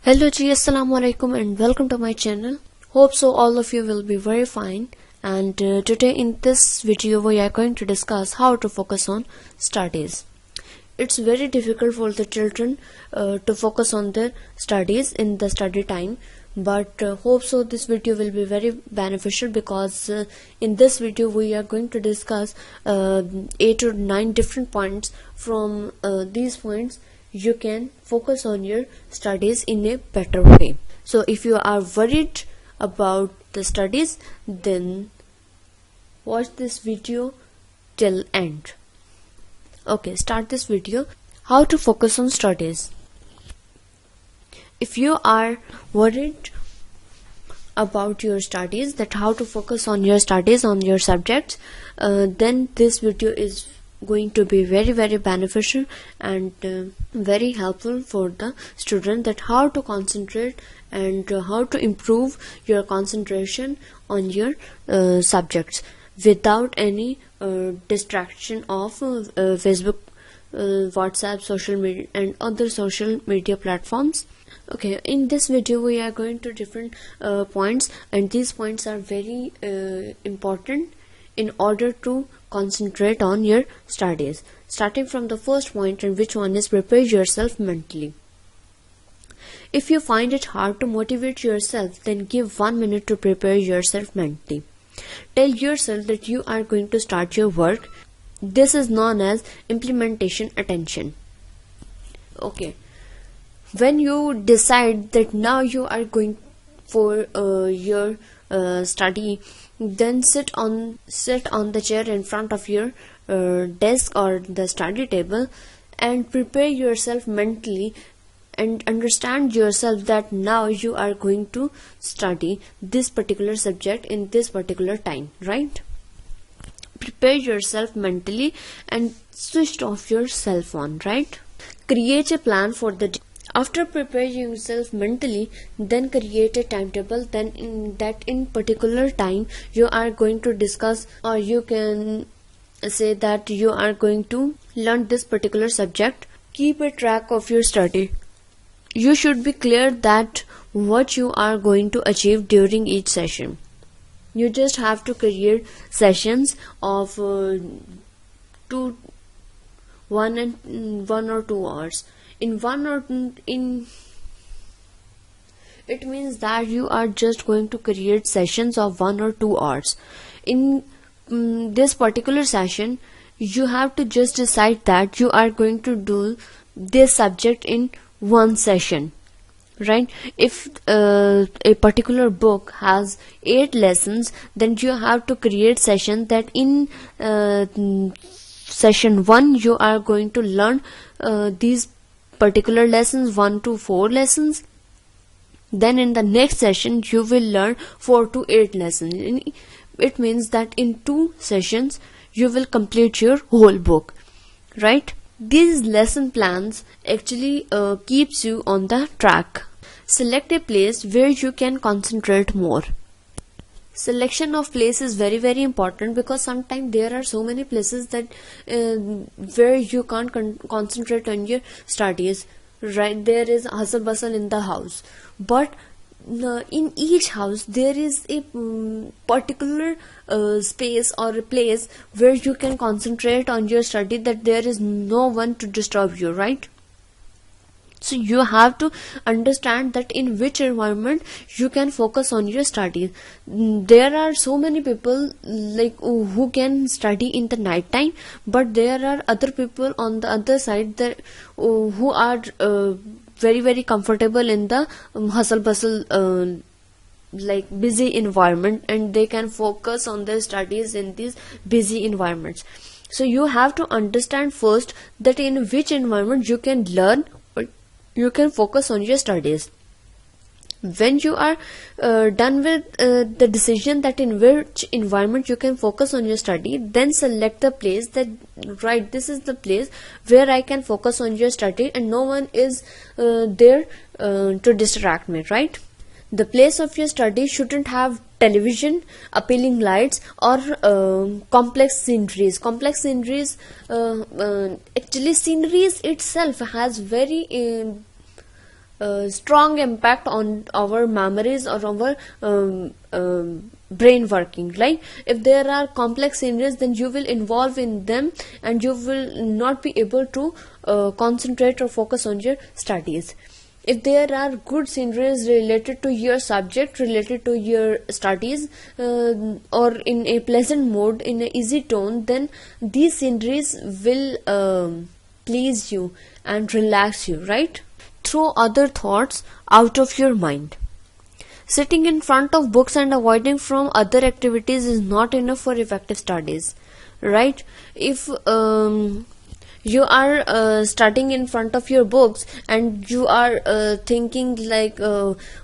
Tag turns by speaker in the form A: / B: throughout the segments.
A: Hello ji, assalamu alaikum and welcome to my channel. Hope so all of you will be very fine, and today in this video we are going to discuss how to focus on studies. It's very difficult for the children to focus on their studies in the study time, but hope so this video will be very beneficial because in this video we are going to discuss 8 or 9 different points. From these points you can focus on your studies in a better way. So if you are worried about the studies, then watch this video till end. Okay, start this video. How to focus on studies. If you are worried about your studies, that how to focus on your studies, on your subjects, then this video is going to be very beneficial and very helpful for the student, that how to concentrate and how to improve your concentration on your subjects without any distraction of Facebook, WhatsApp, social media and other social media platforms. Okay, in this video we are going to different points, and these points are very important in order to concentrate on your studies. Starting from the first point, and which one is prepare yourself mentally. If you find it hard to motivate yourself, then give 1 minute to prepare yourself mentally. Tell yourself that you are going to start your work. This is known as implementation attention. Okay, when you decide that now you are going for your study, then sit on the chair in front of your desk or the study table and prepare yourself mentally and understand yourself that now you are going to study this particular subject in this particular time, right? Prepare yourself mentally and switch off your cell phone, right? Create a plan for the day. After preparing yourself mentally, then create a timetable. Then in particular time you are going to discuss, or you can say that you are going to learn this particular subject. Keep a track of your study. You should be clear that what you are going to achieve during each session. You just have to create sessions of 1 or 2 hours. It means that you are just going to create sessions of 1 or 2 hours. In this particular session, you have to just decide that you are going to do this subject in one session, right? If a particular book has 8 lessons, then you have to create session that in session 1 you are going to learn these particular lessons, 1 to 4 lessons. Then in the next session you will learn 4 to 8 lessons. It means that in 2 sessions you will complete your whole book, right? These lesson plans actually keeps you on the track. Select a place where you can concentrate more. Selection of place is very important, because sometimes there are so many places that where you can't concentrate on your studies, right? There is hustle bustle in the house, but in each house there is a particular space or a place where you can concentrate on your study, that there is no one to disturb you, right? So you have to understand that in which environment you can focus on your studies. There are so many people like who can study in the night time, but there are other people on the other side that who are very comfortable in the hustle bustle like busy environment, and they can focus on their studies in these busy environments. So you have to understand first that in which environment you can learn, you can focus on your studies. When you are done with the decision that in which environment you can focus on your study, then select the place that, right, this is the place where I can focus on your study and no one is there to distract me, right? The place of your study shouldn't have television, appealing lights or complex sceneries. Actually sceneries itself has very strong impact on our memories or our brain working, right? If there are complex sceneries, then you will involve in them and you will not be able to concentrate or focus on your studies. If there are good sceneries related to your subject, related to your studies, or in a pleasant mood, in an easy tone, then these sceneries will please you and relax you, right? Throw other thoughts out of your mind. Sitting in front of books and avoiding from other activities is not enough for effective studies, right? If you are studying in front of your books and you are thinking like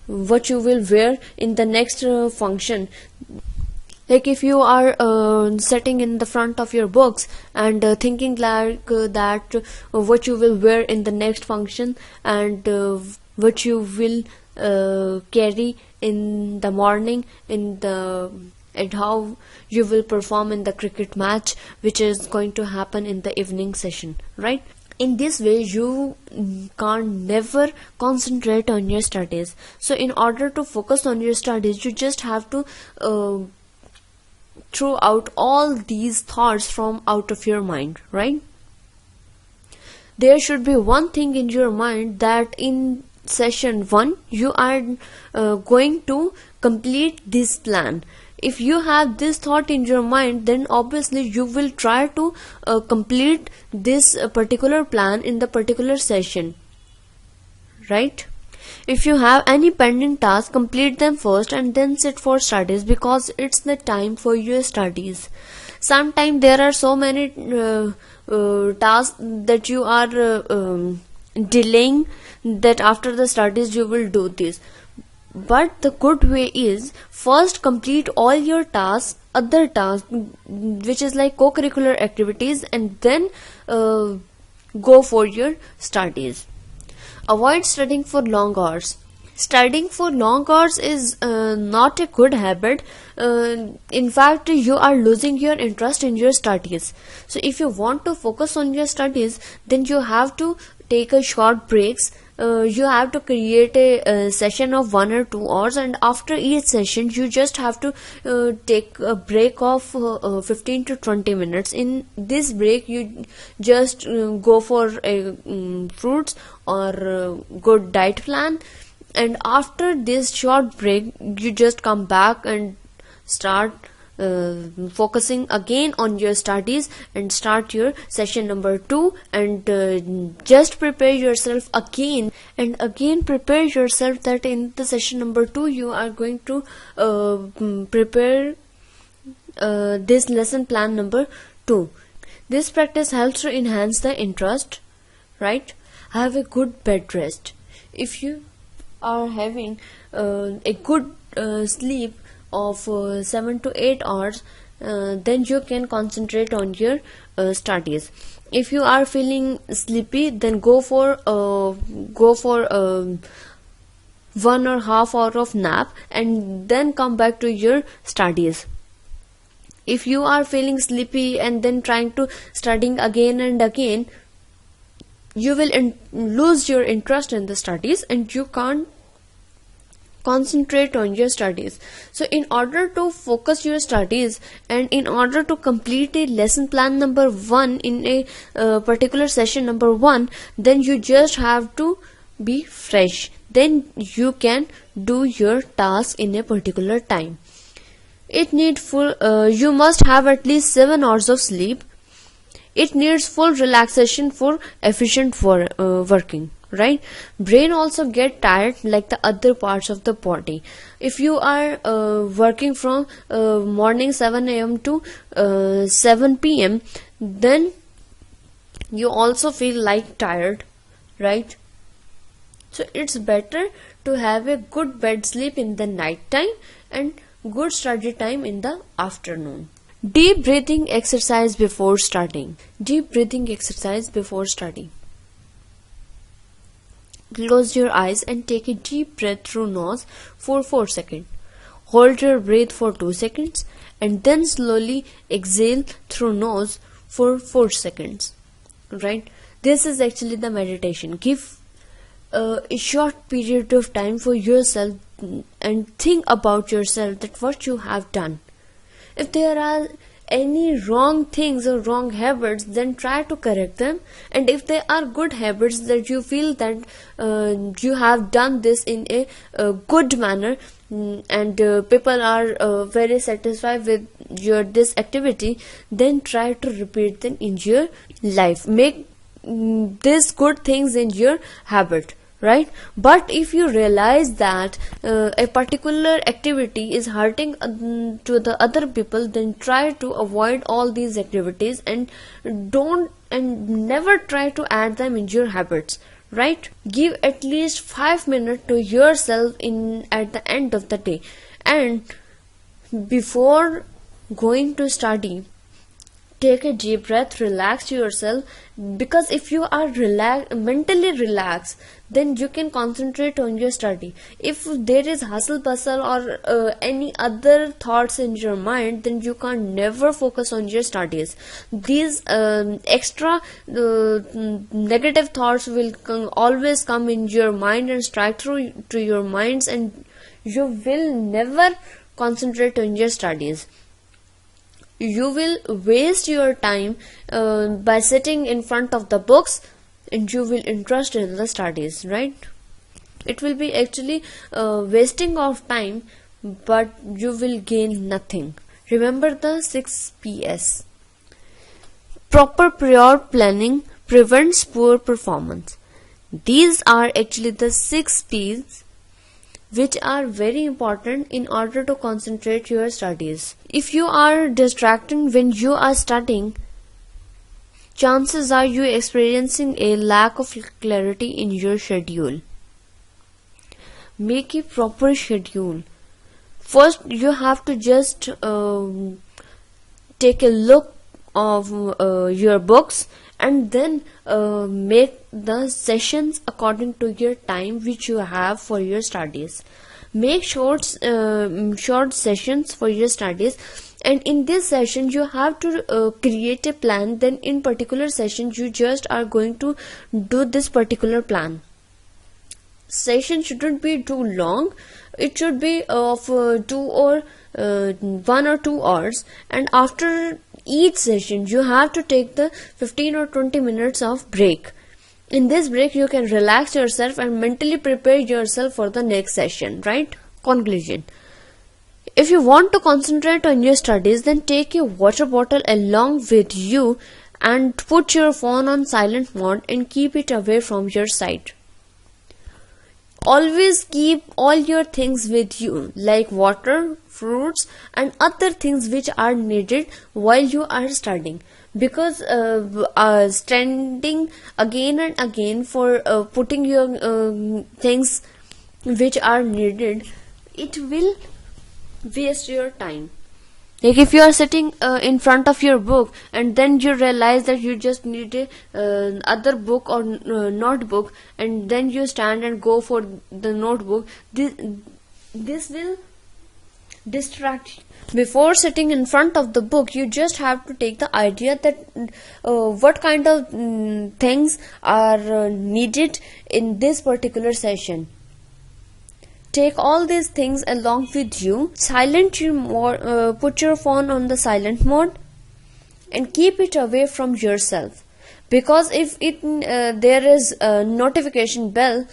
A: what you will wear in the next function, like if you are sitting in the front of your books and thinking like that what you will wear in the next function and what you will carry in the morning and how you will perform in the cricket match which is going to happen in the evening session, right? In this way you can't never concentrate on your studies. So in order to focus on your studies, you just have to throw out all these thoughts from out of your mind, right? There should be one thing in your mind that in session 1 you are going to complete this plan. If you have this thought in your mind, then obviously you will try to complete this particular plan in the particular session, right? If you have any pending tasks, complete them first and then sit for studies, because it's the time for your studies. Sometimes there are so many tasks that you are delaying, that after the studies you will do this. But the good way is first complete all your tasks, other tasks which is like co-curricular activities, and then go for your studies. Avoid studying for long hours. Studying for long hours is not a good habit. In fact, you are losing your interest in your studies. So if you want to focus on your studies, then you have to take a short breaks. You have to create a session of 1 or 2 hours, and after each session you just have to take a break of 15 to 20 minutes. In this break you just go for fruits or good diet plan, and after this short break you just come back and start focusing again on your studies and start your session number 2, and just prepare yourself again and again. Prepare yourself that in the session number 2 you are going to prepare this lesson plan number 2. This practice helps to enhance the interest, right? Have a good bed rest. If you are having a good sleep of 7 to 8 hours, then you can concentrate on your studies. If you are feeling sleepy, then go for 1 or half hour of nap and then come back to your studies. If you are feeling sleepy and then trying to studying again and again, you will lose your interest in the studies and you can't concentrate on your studies. So in order to focus your studies and in order to complete a lesson plan number 1 in a particular session number 1, then you just have to be fresh. Then you can do your task in a particular time. It needs you must have at least 7 hours of sleep. It needs full relaxation for efficient working, right? Brain also get tired like the other parts of the body. If you are working from morning 7 a.m. to 7 p.m., then you also feel like tired, right? So it's better to have a good bed sleep in the night time and good study time in the afternoon. Deep breathing exercise before starting. Deep breathing exercise before studying. Close your eyes and take a deep breath through nose for 4 seconds. Hold your breath for 2 seconds and then slowly exhale through nose for 4 seconds. Right? This is actually the meditation. Give a short period of time for yourself and think about yourself, that what you have done. If there are any wrong things or wrong habits, then try to correct them. And if they are good habits, that you feel that you have done this in a good manner, and people are very satisfied with your this activity, then try to repeat them in your life. Make these good things in your habit, right? But if you realize that a particular activity is hurting to the other people, then try to avoid all these activities and never try to add them in your habits, right? Give at least 5 minutes to yourself at the end of the day, and before going to study, take a deep breath, relax yourself, because if you are mentally relaxed, then you can concentrate on your study. If there is hustle bustle or any other thoughts in your mind, then you can never focus on your studies. These extra negative thoughts will always come in your mind and strike through to your minds, and you will never concentrate on your studies. You will waste your time by sitting in front of the books, and you will interest in the studies, right? It will be actually wasting of time, but you will gain nothing. Remember the 6 Ps. Proper prior planning prevents poor performance. These are actually the 6 Ps which are very important in order to concentrate your studies. If you are distracted when you are studying, chances are you experiencing a lack of clarity in your schedule. Make a proper schedule. First, you have to just take a look of your books, and then make the sessions according to your time which you have for your studies. Make short sessions for your studies, and in this session you have to create a plan. Then in particular session you just are going to do this particular plan. Session shouldn't be too long. It should be of 1 or 2 hours, and after each session you have to take the 15 or 20 minutes of break. In this break you can relax yourself and mentally prepare yourself for the next session, right? Conclusion: if you want to concentrate on your studies, then take a water bottle along with you and put your phone on silent mode and keep it away from your side. Always keep all your things with you, like water, fruits, and other things which are needed while you are studying. Because standing again and again for putting your things which are needed, it will waste your time. Like if you are sitting in front of your book, and then you realize that you just need a other book or notebook, and then you stand and go for the notebook, this will distract you. Before sitting in front of the book, you just have to take the idea that what kind of things are needed in this particular session. Take all these things along with you. Put your phone on the silent mode and keep it away from yourself. Because if there is a notification bell,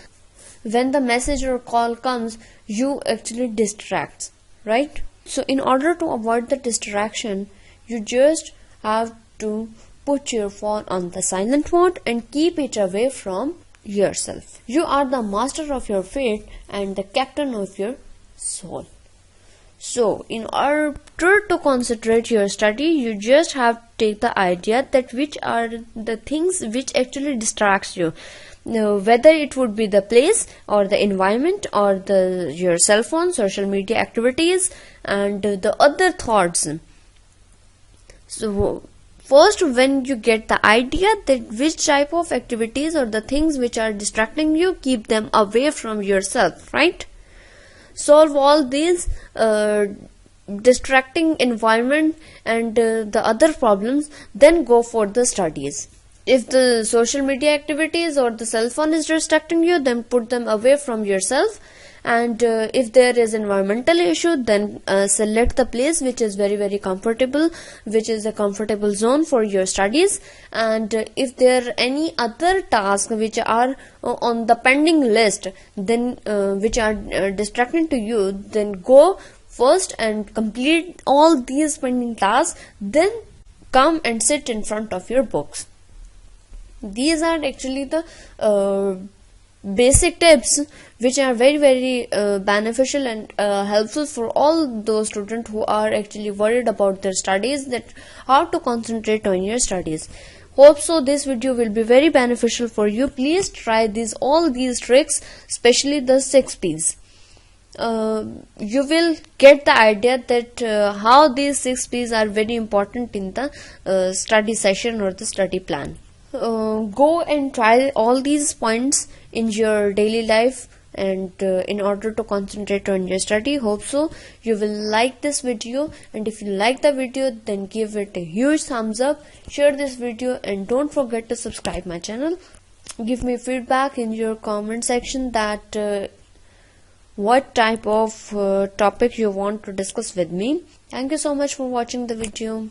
A: when the message or call comes, you actually distract, right? So in order to avoid the distraction, you just have to put your phone on the silent mode and keep it away from yourself. You are the master of your fate and the captain of your soul. So in order to concentrate your study, you just have to take the idea that which are the things which actually distracts you. Whether it would be the place or the environment or your cell phone, social media activities, and the other thoughts. So first, when you get the idea that which type of activities or the things which are distracting you, keep them away from yourself, right? Solve all these distracting environment and the other problems, then go for the studies. If the social media activities or the cell phone is distracting you, then put them away from yourself. And if there is environmental issue, then select the place which is very comfortable, which is a comfortable zone for your studies. And if there are any other tasks which are on the pending list, then which are distracting to you, then go first and complete all these pending tasks, then come and sit in front of your books. These are actually the basic tips which are very beneficial and helpful for all those students who are actually worried about their studies, that how to concentrate on your studies. Hope so this video will be very beneficial for you. Please try all these tricks, especially the 6 P's. You will get the idea that how these 6 P's are very important in the study session or the study plan. Go and try all these points in your daily life, and in order to concentrate on your study. Hope so you will like this video, and if you like the video, then give it a huge thumbs up, share this video, and don't forget to subscribe my channel. Give me feedback in your comment section that what type of topic you want to discuss with me. Thank you so much for watching the video.